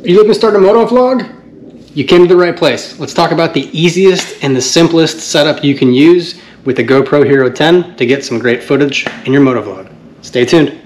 Are you looking to start a motovlog? You came to the right place. Let's talk about the easiest and the simplest setup you can use with the GoPro Hero 10 to get some great footage in your motovlog. Stay tuned.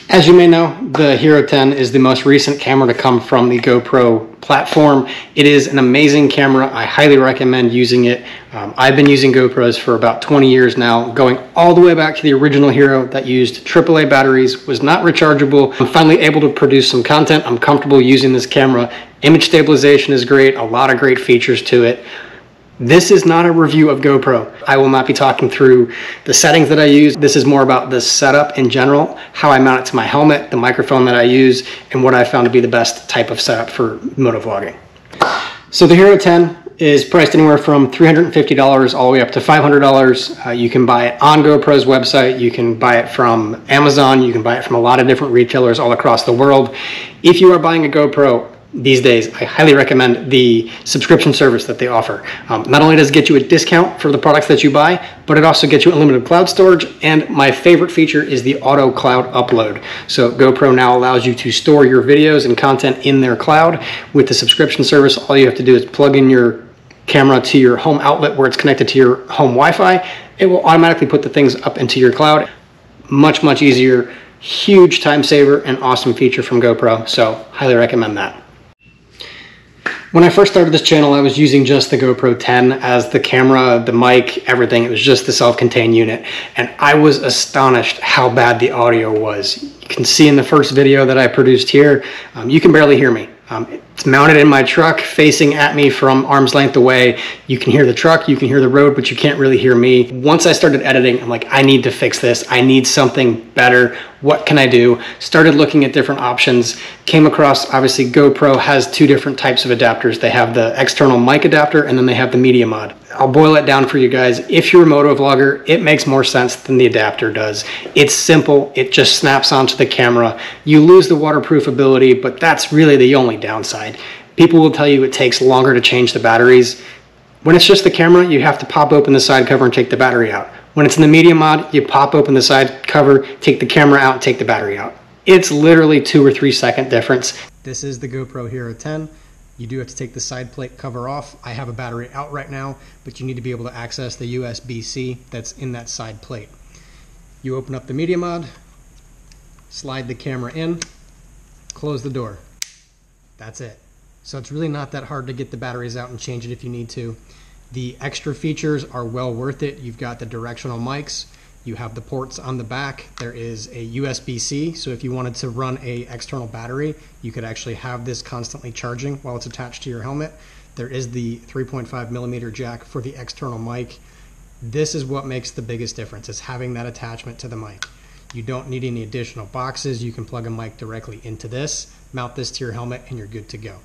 As you may know, the Hero 10 is the most recent camera to come from the GoPro platform. It is an amazing camera. I highly recommend using it. I've been using GoPros for about 20 years now, going all the way back to the original Hero that used AAA batteries, was not rechargeable. I'm finally able to produce some content. I'm comfortable using this camera. Image stabilization is great, a lot of great features to it. This is not a review of GoPro. I will not be talking through the settings that I use. This is more about the setup in general, how I mount it to my helmet, the microphone that I use, and what I found to be the best type of setup for motovlogging. So the Hero 10 is priced anywhere from $350 all the way up to $500. You can buy it on GoPro's website. You can buy it from Amazon. You can buy it from a lot of different retailers all across the world. If you are buying a GoPro these days, I highly recommend the subscription service that they offer. Not only does it get you a discount for the products that you buy, but it also gets you unlimited cloud storage, and my favorite feature is the auto cloud upload. So GoPro now allows you to store your videos and content in their cloud. With the subscription service, all you have to do is plug in your camera to your home outlet where it's connected to your home Wi-Fi. It will automatically put the things up into your cloud. Much easier, huge time saver, and awesome feature from GoPro, so highly recommend that. When I first started this channel, I was using just the GoPro 10 as the camera, the mic, everything. It was just the self-contained unit. And I was astonished how bad the audio was. You can see in the first video that I produced here, you can barely hear me. It's mounted in my truck facing at me from arm's length away. You can hear the truck, you can hear the road, but you can't really hear me. Once I started editing, I'm like, I need to fix this. I need something better. What can I do? Started looking at different options. Came across, obviously, GoPro has two different types of adapters. They have the external mic adapter, and then they have the Media Mod. I'll boil it down for you guys. If you're a motovlogger, it makes more sense than the adapter does. It's simple. It just snaps onto the camera. You lose the waterproof ability, but that's really the only downside. People will tell you it takes longer to change the batteries. When it's just the camera, you have to pop open the side cover and take the battery out. When it's in the Media Mod, you pop open the side cover, take the camera out, and take the battery out. It's literally 2 or 3 second difference. This is the GoPro Hero 10. You do have to take the side plate cover off. I have a battery out right now, but you need to be able to access the USB-C that's in that side plate. You open up the Media Mod, slide the camera in, close the door. That's it. So it's really not that hard to get the batteries out and change it if you need to. The extra features are well worth it. You've got the directional mics. You have the ports on the back. There is a USB-C, so if you wanted to run an external battery, you could actually have this constantly charging while it's attached to your helmet. There is the 3.5mm jack for the external mic. This is what makes the biggest difference, is having that attachment to the mic. You don't need any additional boxes. You can plug a mic directly into this, mount this to your helmet, and you're good to go.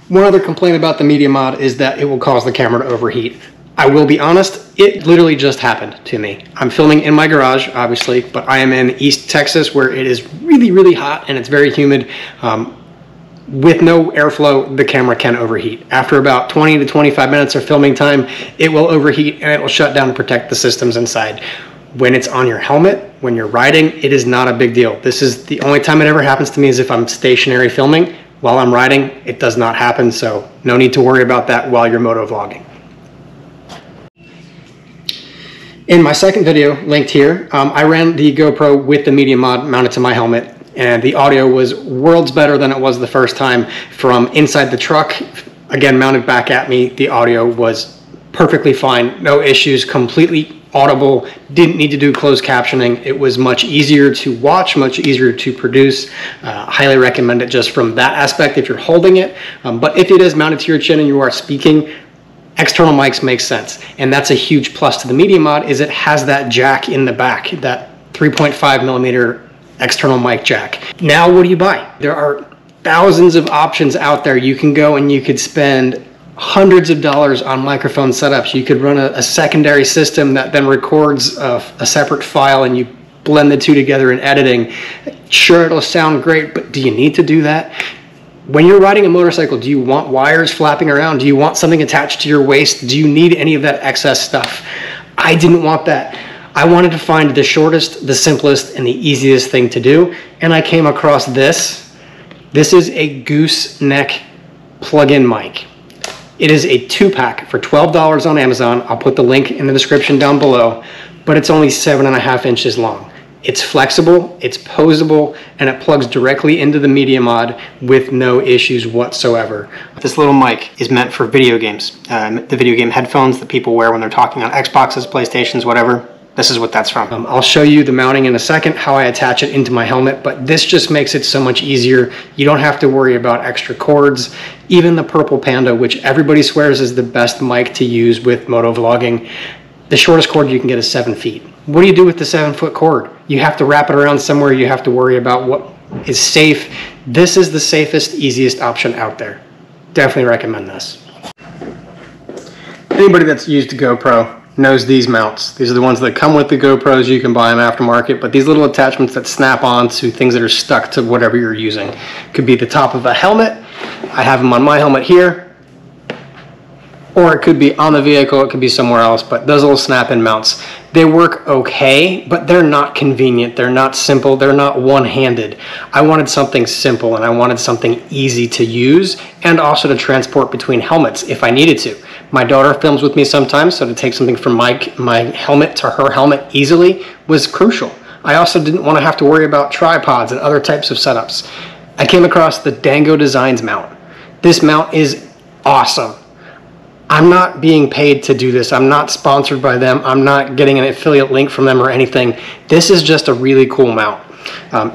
One other complaint about the Media Mod is that it will cause the camera to overheat. I will be honest, it literally just happened to me. I'm filming in my garage, obviously, but I am in East Texas where it is really hot and it's very humid. With no airflow, the camera can overheat. After about 20 to 25 minutes of filming time, it will overheat and it will shut down to protect the systems inside. When it's on your helmet, when you're riding, it is not a big deal. This is the only time it ever happens to me is if I'm stationary filming. While I'm riding, it does not happen, so no need to worry about that while you're motovlogging. In my second video, linked here, I ran the GoPro with the Media Mod mounted to my helmet, and the audio was worlds better than it was the first time. From inside the truck, again mounted back at me, the audio was perfectly fine, no issues, completely audible, didn't need to do closed captioning. It was much easier to watch, much easier to produce. Highly recommend it just from that aspect if you're holding it. But if it is mounted to your chin and you are speaking, external mics make sense. And that's a huge plus to the Media Mod, is it has that jack in the back, that 3.5mm external mic jack. Now what do you buy? There are thousands of options out there. You can go and you could spend hundreds of dollars on microphone setups. You could run a secondary system that then records a separate file and you blend the two together in editing. Sure, it'll sound great, but do you need to do that? When you're riding a motorcycle, do you want wires flapping around? Do you want something attached to your waist? Do you need any of that excess stuff? I didn't want that. I wanted to find the shortest, the simplest, and the easiest thing to do, and I came across this. This is a gooseneck plug-in mic. It is a 2-pack for $12 on Amazon. I'll put the link in the description down below, but it's only 7.5 inches long. It's flexible, it's posable, and it plugs directly into the Media Mod with no issues whatsoever. This little mic is meant for video games. The video game headphones that people wear when they're talking on Xboxes, PlayStations, whatever. This is what that's from. I'll show you the mounting in a second, how I attach it into my helmet, but this just makes it so much easier. You don't have to worry about extra cords. Even the Purple Panda, which everybody swears is the best mic to use with motovlogging, the shortest cord you can get is 7 feet. What do you do with the 7-foot cord? You have to wrap it around somewhere. You have to worry about what is safe. This is the safest, easiest option out there. Definitely recommend this. Anybody that's used a GoPro knows these mounts. These are the ones that come with the GoPros. You can buy them aftermarket, but these little attachments that snap on to things that are stuck to whatever you're using. Could be the top of a helmet. I have them on my helmet here. Or it could be on the vehicle, it could be somewhere else, but those little snap-in mounts, they work okay, but they're not convenient, they're not simple, they're not one-handed. I wanted something simple and I wanted something easy to use and also to transport between helmets if I needed to. My daughter films with me sometimes, so to take something from my helmet to her helmet easily was crucial. I also didn't want to have to worry about tripods and other types of setups. I came across the Dango Designs mount. This mount is awesome. I'm not being paid to do this. I'm not sponsored by them. I'm not getting an affiliate link from them or anything. This is just a really cool mount.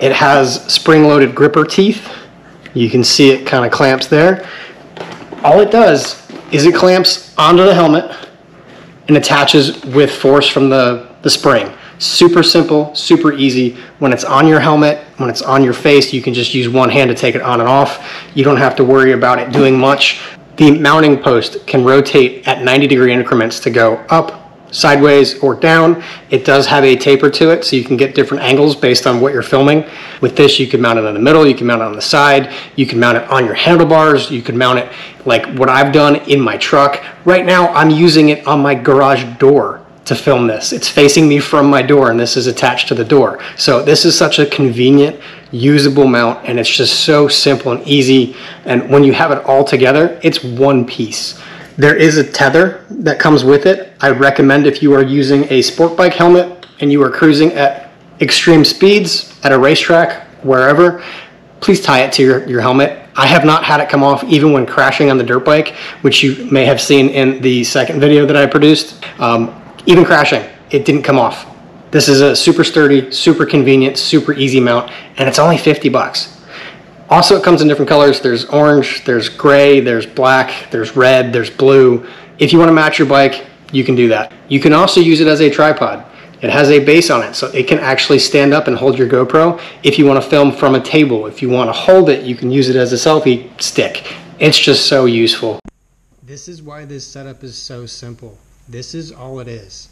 It has spring-loaded gripper teeth. You can see it kind of clamps there. All it does is it clamps onto the helmet and attaches with force from the spring. Super simple, super easy. When it's on your helmet, when it's on your face, you can just use one hand to take it on and off. You don't have to worry about it doing much. The mounting post can rotate at 90-degree increments to go up, sideways, or down. It does have a taper to it, so you can get different angles based on what you're filming. With this, you can mount it in the middle, you can mount it on the side, you can mount it on your handlebars, you can mount it like what I've done in my truck. Right now, I'm using it on my garage door to film this. It's facing me from my door, and this is attached to the door. So this is such a convenient, usable mount, and it's just so simple and easy. And when you have it all together, it's one piece. There is a tether that comes with it. I recommend if you are using a sport bike helmet and you are cruising at extreme speeds at a racetrack, wherever, please tie it to your helmet. I have not had it come off even when crashing on the dirt bike, which you may have seen in the second video that I produced. Even crashing, it didn't come off. This is a super sturdy, super convenient, super easy mount, and it's only 50 bucks. Also, it comes in different colors. There's orange, there's gray, there's black, there's red, there's blue. If you want to match your bike, you can do that. You can also use it as a tripod. It has a base on it, so it can actually stand up and hold your GoPro. If you want to film from a table, if you want to hold it, you can use it as a selfie stick. It's just so useful. This is why this setup is so simple. This is all it is.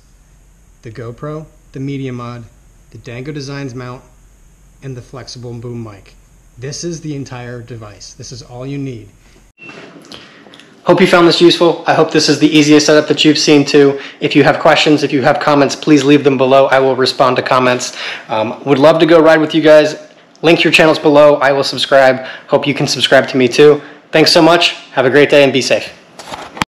The GoPro, the Media Mod, the Dango Designs mount, and the flexible boom mic. This is the entire device. This is all you need. Hope you found this useful. I hope this is the easiest setup that you've seen too. If you have questions, if you have comments, please leave them below. I will respond to comments. Would love to go ride with you guys. Link your channels below. I will subscribe. Hope you can subscribe to me too. Thanks so much. Have a great day and be safe.